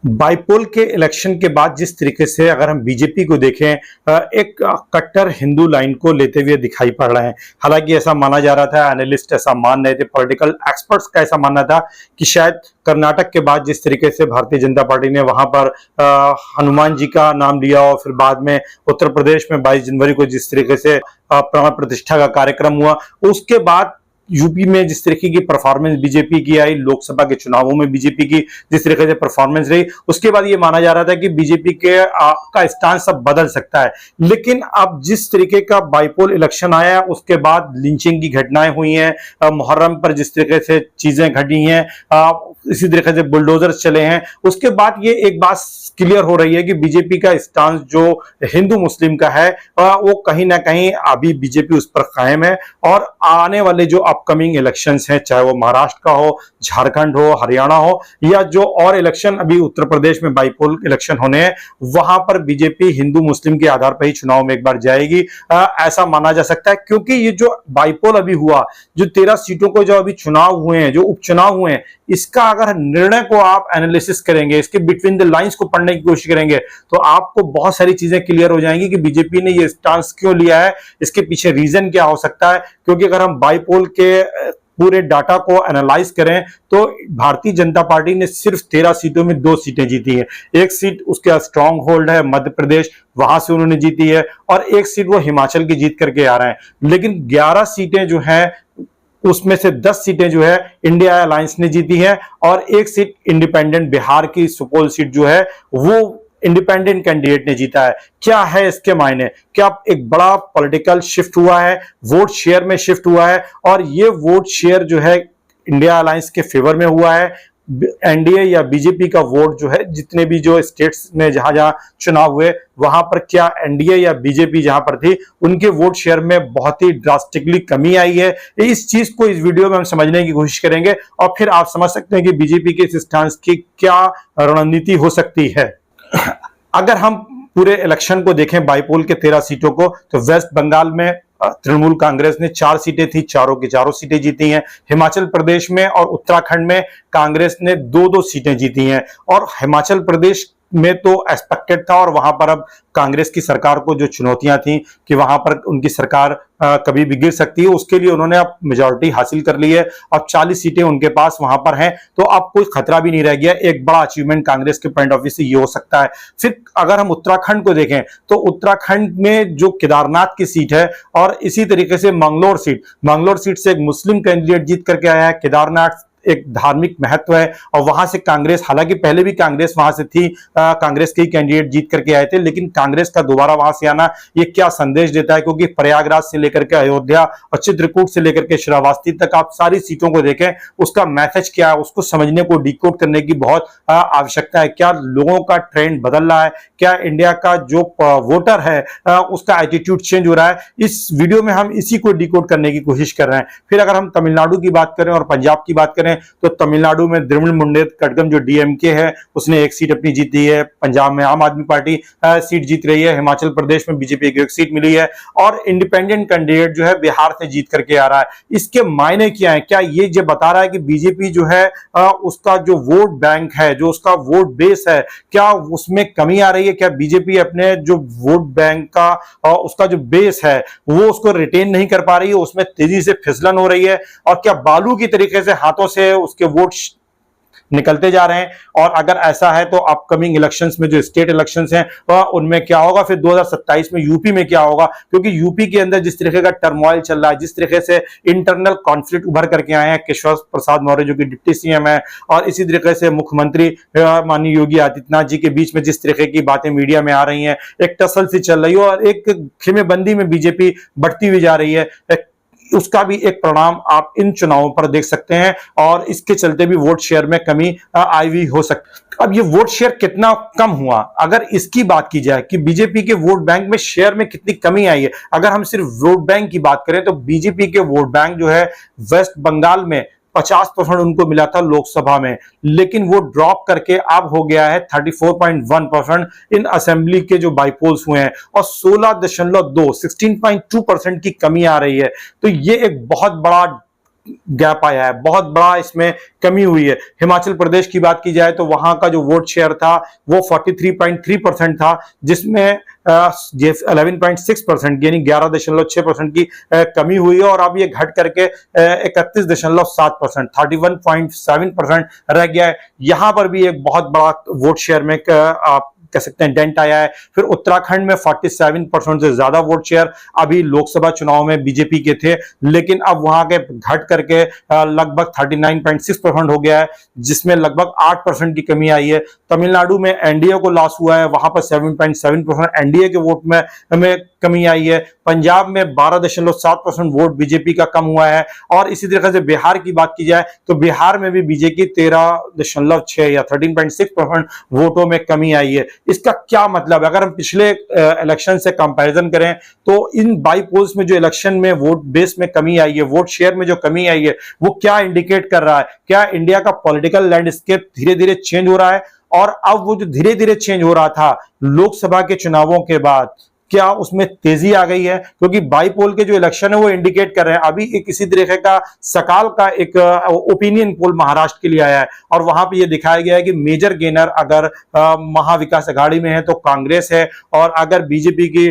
Bypoll के election के बाद जिस तरीके से अगर हम बीजेपी को देखें, एक कट्टर हिंदू लाइन को लेते हुए दिखाई पड़ रहे हैं। हालांकि ऐसा माना जा रहा था, एनालिस्ट ऐसा मान रहे थे, पॉलिटिकल एक्सपर्ट्स का ऐसा मानना था कि शायद कर्नाटक के बाद जिस तरीके से भारतीय जनता पार्टी ने वहां पर हनुमान जी का नाम लिया और फिर बाद में उत्तर प्रदेश में 22 जनवरी को जिस तरीके से प्राण प्रतिष्ठा का कार्यक्रम हुआ, उसके बाद यूपी में जिस तरीके की परफॉर्मेंस बीजेपी की आई, लोकसभा के चुनावों में बीजेपी की जिस तरीके से परफॉर्मेंस रही, उसके बाद ये माना जा रहा था कि बीजेपी के का स्टांस अब बदल सकता है। लेकिन अब जिस तरीके का बाईपोल इलेक्शन आया, उसके बाद लिंचिंग की घटनाएं हुई हैं, मुहर्रम पर जिस तरीके से चीजें घटी हैं, इसी तरीके से बुलडोजर चले हैं, उसके बाद ये एक बात क्लियर हो रही है कि बीजेपी का स्टांस जो हिंदू मुस्लिम का है वो कहीं ना कहीं अभी बीजेपी उस पर कायम है। और आने वाले जो अपकमिंग इलेक्शंस हैं, चाहे वो महाराष्ट्र का हो, झारखंड हो, हरियाणा हो, या जो और इलेक्शन अभी उत्तर प्रदेश में बाईपोल इलेक्शन होने हैं, वहां पर बीजेपी हिंदू मुस्लिम के आधार पर ही चुनाव में एक बार जाएगी, ऐसा माना जा सकता है। क्योंकि ये जो बाईपोल अभी हुआ, जो 13 सीटों को जो अभी चुनाव हुए हैं, जो उपचुनाव हुए हैं, इसका अगर निर्णय को आप एनालिसिस करेंगे, इसके बिटवीन द लाइंस को पढ़ने की कोशिश करेंगे, तो आपको बहुत सारी चीजें क्लियर हो जाएंगी कि बीजेपी ने ये स्टांस क्यों लिया है, इसके पीछे रीजन क्या हो सकता है। क्योंकि अगर हम बाईपोल के पूरे डाटा को एनालाइज करें तो भारतीय जनता पार्टी ने सिर्फ 13 सीटों में 2 सीटें जीती हैं। एक सीट उसका स्ट्रांग होल्ड है मध्य प्रदेश, वहां से उन्होंने जीती है, और एक सीट वो हिमाचल की जीत करके आ रहे हैं। लेकिन 11 सीटें जो हैं, उसमें से 10 सीटें जो है इंडिया अलायंस ने जीती है, और एक सीट इंडिपेंडेंट बिहार की सुपौल सीट जो है वो इंडिपेंडेंट कैंडिडेट ने जीता है। क्या है इसके मायने? क्या एक बड़ा पॉलिटिकल शिफ्ट हुआ है, वोट शेयर में शिफ्ट हुआ है, और ये वोट शेयर जो है इंडिया अलायंस के फेवर में हुआ है। एनडीए या बीजेपी का वोट जो है, जितने भी जो स्टेट्स में जहां जहां चुनाव हुए, वहां पर क्या एनडीए या बीजेपी जहां पर थी, उनके वोट शेयर में बहुत ही ड्रास्टिकली कमी आई है। इस चीज को इस वीडियो में हम समझने की कोशिश करेंगे, और फिर आप समझ सकते हैं कि बीजेपी के इस स्टांस की क्या रणनीति हो सकती है। अगर हम पूरे इलेक्शन को देखें, बाईपोल के 13 सीटों को, तो वेस्ट बंगाल में तृणमूल कांग्रेस ने 4 सीटें थी, चारों की चारों सीटें जीती हैं। हिमाचल प्रदेश में और उत्तराखंड में कांग्रेस ने 2-2 सीटें जीती हैं। और हिमाचल प्रदेश में तो एक्सपेक्टेड था, और वहां पर अब कांग्रेस की सरकार को जो चुनौतियां थी कि वहां पर उनकी सरकार कभी भी गिर सकती है, उसके लिए उन्होंने अब मेजॉरिटी हासिल कर ली है। अब 40 सीटें उनके पास वहां पर हैं, तो अब कोई खतरा भी नहीं रह गया। एक बड़ा अचीवमेंट कांग्रेस के पॉइंट ऑफ व्यू से ये हो सकता है। फिर अगर हम उत्तराखंड को देखें, तो उत्तराखंड में जो केदारनाथ की सीट है, और इसी तरीके से मंगलोर सीट से एक मुस्लिम कैंडिडेट जीत करके आया है। केदारनाथ एक धार्मिक महत्व है, और वहां से कांग्रेस, हालांकि पहले भी कांग्रेस वहां से थी, कांग्रेस के ही कैंडिडेट जीत करके आए थे, लेकिन कांग्रेस का दोबारा वहां से आना ये क्या संदेश देता है? क्योंकि प्रयागराज से लेकर के अयोध्या और चित्रकूट से लेकर के श्रावस्ती तक आप सारी सीटों को देखें, उसका मैसेज क्या है, उसको समझने को डिकोड करने की बहुत आवश्यकता है। क्या लोगों का ट्रेंड बदल रहा है? क्या इंडिया का जो वोटर है उसका एटीट्यूड चेंज हो रहा है? इस वीडियो में हम इसी को डिकोड करने की कोशिश कर रहे हैं। फिर अगर हम तमिलनाडु की बात करें और पंजाब की बात करें, तो तमिलनाडु में द्रविड़ मुंडेर कड़गम जो डीएमके है, उसने एक सीट अपनी जीती है। पंजाब में आम आदमी पार्टी सीट जीत रही है। हिमाचल प्रदेश में बीजेपी को एक सीट मिली है, और इंडिपेंडेंट कैंडिडेट जो है बिहार से जीत करके आ रहा है। इसके मायने क्या है? क्या ये जो बता रहा है कि बीजेपी जो है उसका जो वोट बैंक है, जो उसका वोट बेस है, क्या उसमें कमी आ रही है? क्या बीजेपी अपने जो वोट बैंक का उसका जो बेस है वो उसको रिटेन नहीं कर पा रही है, उसमें तेजी से फिसलन हो रही है? और क्या बालू की तरीके से हाथों से उसके वोट निकलते जा रहे हैं? और अगर ऐसा है तो अपकमिंग इलेक्शंस में जो स्टेट इलेक्शंस हैं उनमें क्या होगा? फिर 2027 में यूपी में क्या होगा? क्योंकि यूपी के अंदर जिस तरीके का टर्मोइल चल रहा है, जिस तरीके से इंटरनल कॉन्फ्लिक्ट उभर करके आए हैं, केशव प्रसाद मौर्य जो कि डिप्टी सीएम है, और इसी तरीके से मुख्यमंत्री माननीय योगी आदित्यनाथ जी के बीच में जिस तरीके की बातें मीडिया में आ रही हैं, एक टसल सी चल रही है, और एक खेमेबंदी में बीजेपी बढ़ती हुई जा रही है, उसका भी एक परिणाम आप इन चुनावों पर देख सकते हैं। और इसके चलते भी वोट शेयर में कमी आई हुई हो सकती। अब ये वोट शेयर कितना कम हुआ, अगर इसकी बात की जाए कि बीजेपी के वोट बैंक में शेयर में कितनी कमी आई है, अगर हम सिर्फ वोट बैंक की बात करें, तो बीजेपी के वोट बैंक जो है वेस्ट बंगाल में 50% उनको मिला था लोकसभा में, लेकिन वो ड्रॉप करके अब हो गया है 34.1% इन असेंबली के जो बाईपोल्स हुए हैं, और 16.2 16.2% की कमी आ रही है। तो ये एक बहुत बड़ा गैप आया है, बहुत बड़ा इसमें कमी हुई है। हिमाचल प्रदेश की बात की जाए तो वहां का जो वोट शेयर था वो 43.3% था, जिसमें 11.6% यानी 11.6% की कमी हुई है, और अब ये घट करके 31.7%, 31.7% रह गया है। यहां पर भी एक बहुत बड़ा वोट शेयर में आप कह सकते हैं डेंट आया है। फिर उत्तराखंड में 47% से ज्यादा वोट शेयर अभी लोकसभा चुनाव में बीजेपी के थे, लेकिन अब वहां के घट करके लगभग 39.6% हो गया है, जिसमें लगभग 8% की कमी आई है। तमिलनाडु में एनडीए को लॉस हुआ है, वहां पर 7.7% एनडीए के वोट में कमी आई है। पंजाब में 12.7% वोट बीजेपी का कम हुआ है। और इसी तरीके से बिहार की बात की जाए तो बिहार में भी बीजेपी 13.6 या 13.6% वोटों में कमी आई है। इसका क्या मतलब है? अगर हम पिछले इलेक्शन से कंपैरिजन करें तो इन बाई पोल्स में जो इलेक्शन में वोट बेस में कमी आई है, वोट शेयर में जो कमी आई है, वो क्या इंडिकेट कर रहा है? क्या इंडिया का पॉलिटिकल लैंडस्केप धीरे धीरे चेंज हो रहा है? और अब वो जो धीरे धीरे चेंज हो रहा था लोकसभा के चुनावों के बाद, क्या उसमें तेजी आ गई है? क्योंकि बाईपोल के जो इलेक्शन है वो इंडिकेट कर रहे हैं। अभी एक इसी तरीके का सकाल का एक ओपिनियन पोल महाराष्ट्र के लिए आया है, और वहां पे ये दिखाया गया है कि मेजर गेनर अगर महाविकास अघाड़ी में है तो कांग्रेस है, और अगर बीजेपी की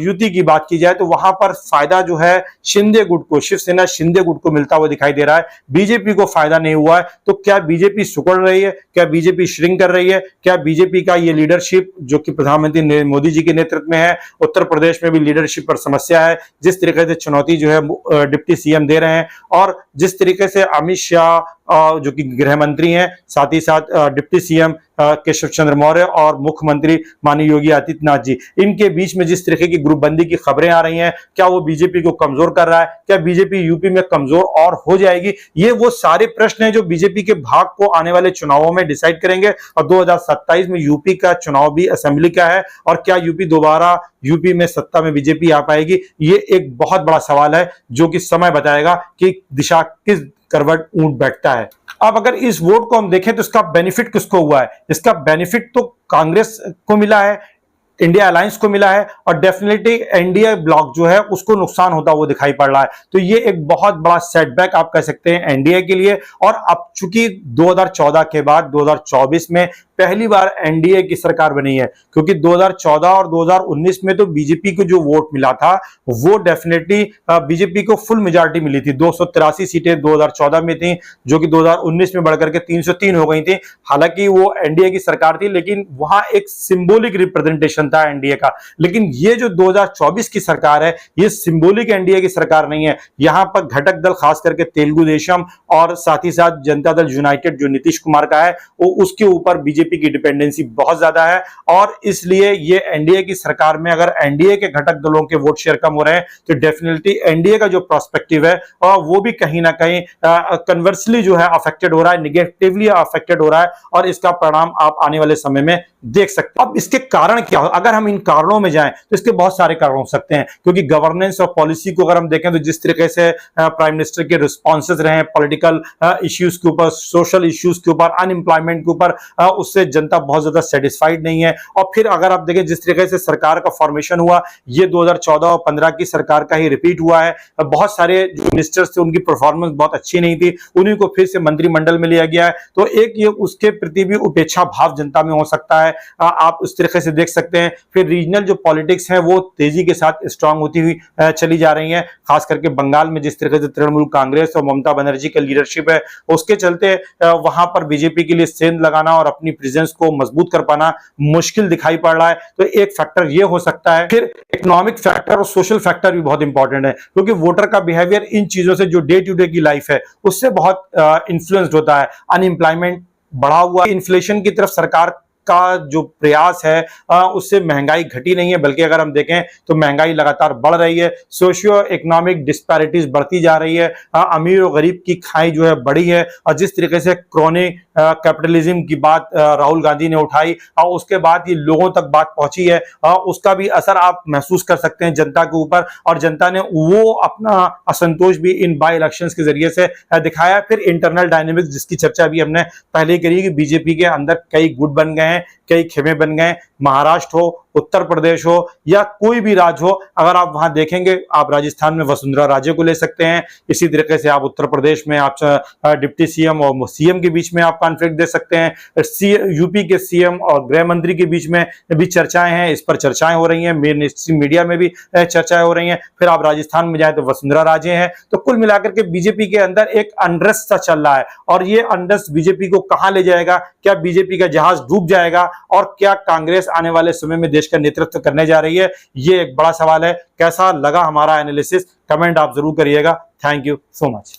युति की बात की जाए तो वहां पर फायदा जो है शिंदे गुट को, शिवसेना शिंदे गुट को मिलता हुआ दिखाई दे रहा है, बीजेपी को फायदा नहीं हुआ है। तो क्या बीजेपी सिकुड़ रही है? क्या बीजेपी श्रिंक कर रही है? क्या बीजेपी का ये लीडरशिप जो कि प्रधानमंत्री मोदी जी के नेतृत्व में है, उत्तर प्रदेश में भी लीडरशिप पर समस्या है, जिस तरीके से चुनौती जो है डिप्टी सीएम दे रहे हैं, और जिस तरीके से अमित शाह जो कि गृह मंत्री हैं, साथ ही साथ डिप्टी सीएम केशव चंद्र मौर्य और मुख्यमंत्री माननीय योगी आदित्यनाथ जी, इनके बीच में जिस तरीके की ग्रुपबंदी की खबरें आ रही हैं, क्या वो बीजेपी को कमजोर कर रहा है? क्या बीजेपी यूपी में कमजोर और हो जाएगी? ये वो सारे प्रश्न हैं जो बीजेपी के भाग को आने वाले चुनावों में डिसाइड करेंगे। और 2027 में यूपी का चुनाव भी असेंबली का है, और क्या यूपी में सत्ता में बीजेपी आ पाएगी? ये एक बहुत बड़ा सवाल है जो कि समय बताएगा कि दिशा किस करवट ऊंट बैठता है। अब अगर इस वोट को हम देखें तो इसका बेनिफिट किसको हुआ है? इसका बेनिफिट तो कांग्रेस को मिला है, इंडिया अलायंस को मिला है, और डेफिनेटली एनडीए ब्लॉक जो है उसको नुकसान होता हुआ दिखाई पड़ रहा है। तो ये एक बहुत बड़ा सेटबैक आप कह सकते हैं एनडीए के लिए। और अब चूंकि 2014 के बाद 2024 में पहली बार एनडीए की सरकार बनी है, क्योंकि 2014 और 2019 में तो बीजेपी को जो वोट मिला था वो डेफिनेटली बीजेपी को फुल मेजॉरिटी मिली थी। 283 सीटें 2014 में थी, जो कि 2019 में बढ़कर के 303 हो गई थी। हालांकि वो एनडीए की सरकार थी, लेकिन वहां एक सिंबॉलिक रिप्रेजेंटेशन था एनडीए का। लेकिन ये जो 2024 की सरकार है, ये सिंबॉलिक एनडीए की सरकार नहीं है। यहां पर घटक दल खास करके तेलुगु देशम और साथ ही साथ जनता दल यूनाइटेड जो नीतीश कुमार का है, वो उसके ऊपर बीजेपी की डिपेंडेंसी बहुत ज्यादा है। और इसलिए ये एनडीए की सरकार में अगर एनडीए के घटक दलों के वोट शेयर कम हो रहे हैं तो डेफिनेटली एनडीए का जो प्रोस्पेक्टिव है वो भी कहीं ना कहीं कन्वर्सली जो है अफेक्टेड हो रहा है, निगेटिवली अफेक्टेड हो रहा है, और इसका परिणाम आप आने वाले समय में देख सकते हैं। अब इसके कारण क्या हो? अगर हम इन कारणों में जाएं तो इसके बहुत सारे कारण हो सकते हैं, क्योंकि गवर्नेंस और पॉलिसी को अगर हम देखें तो जिस तरीके से प्राइम मिनिस्टर के रिस्पॉन्सेज रहे हैं पॉलिटिकल इश्यूज के ऊपर, सोशल इश्यूज के ऊपर, अनएम्प्लॉयमेंट के ऊपर, उससे जनता बहुत ज्यादा सेटिस्फाइड नहीं है। और फिर अगर आप देखें जिस तरीके से सरकार का फॉर्मेशन हुआ, ये 2014 और 15 की सरकार का ही रिपीट हुआ है। बहुत सारे जो मिनिस्टर्स थे उनकी परफॉर्मेंस बहुत अच्छी नहीं थी, उन्हीं को फिर से मंत्रिमंडल में लिया गया है। तो एक ये उसके प्रति भी उपेक्षा भाव जनता में हो सकता है, आप उस तरीके से देख सकते हैं। फिर रीजनल जो पॉलिटिक्स है वो तेजी के साथ स्ट्रांग होती हुई चली जा रही है, खास करके बंगाल में जिस तरीके से तृणमूल कांग्रेस और ममता बनर्जी का लीडरशिप है, उसके चलते वहां पर बीजेपी के लिए सेंध लगाना और अपनी प्रेजेंस को मजबूत कर पाना मुश्किल दिखाई पड़ रहा है। तो एक फैक्टर ये हो सकता है। फिर इकोनॉमिक फैक्टर और सोशल फैक्टर भी बहुत इंपॉर्टेंट है, क्योंकि वोटर का बिहेवियर इन चीजों से जो डे टू डे की लाइफ है उससे बहुत इन्फ्लुएंस्ड होता है। अनएम्प्लॉयमेंट बढ़ा हुआ, इन्फ्लेशन की तरफ सरकार का जो प्रयास है उससे महंगाई घटी नहीं है, बल्कि अगर हम देखें तो महंगाई लगातार बढ़ रही है। सोशियो इकोनॉमिक डिस्पैरिटीज बढ़ती जा रही है, अमीर और गरीब की खाई जो है बढ़ी है। और जिस तरीके से क्रोनी कैपिटलिज्म की बात राहुल गांधी ने उठाई और उसके बाद ये लोगों तक बात पहुंची है, उसका भी असर आप महसूस कर सकते हैं जनता के ऊपर, और जनता ने वो अपना असंतोष भी इन बाई इलेक्शंस के जरिए से दिखाया। फिर इंटरनल डायनेमिक्स जिसकी चर्चा भी हमने पहले करी कि बीजेपी के अंदर कई गुट बन गए हैं, हैं, कई खेमे बन गए। महाराष्ट्र हो, उत्तर प्रदेश हो या कोई भी राज्य हो, अगर आप वहां देखेंगे, आप राजस्थान में वसुंधरा राजे को ले सकते हैं। इसी तरीके से आप उत्तर प्रदेश में आप डिप्टी सीएम और सीएम के बीच में आप कॉन्फ्लिक्ट दे सकते हैं। यूपी के सीएम और गृह मंत्री के बीच में भी चर्चाएं हैं, इस पर चर्चाएं हो रही हैं, मीडिया में भी चर्चाएं हो रही हैं। फिर आप राजस्थान में जाए तो वसुंधरा राजे हैं। तो कुल मिलाकर के बीजेपी के अंदर एक अनरेस्ट सा चल रहा है, और ये अनरेस्ट बीजेपी को कहां ले जाएगा? क्या बीजेपी का जहाज डूब जाएगा? और क्या कांग्रेस आने वाले समय में देश का नेतृत्व करने जा रही है? ये एक बड़ा सवाल है। कैसा लगा हमारा एनालिसिस? कमेंट आप जरूर करिएगा। Thank you so much.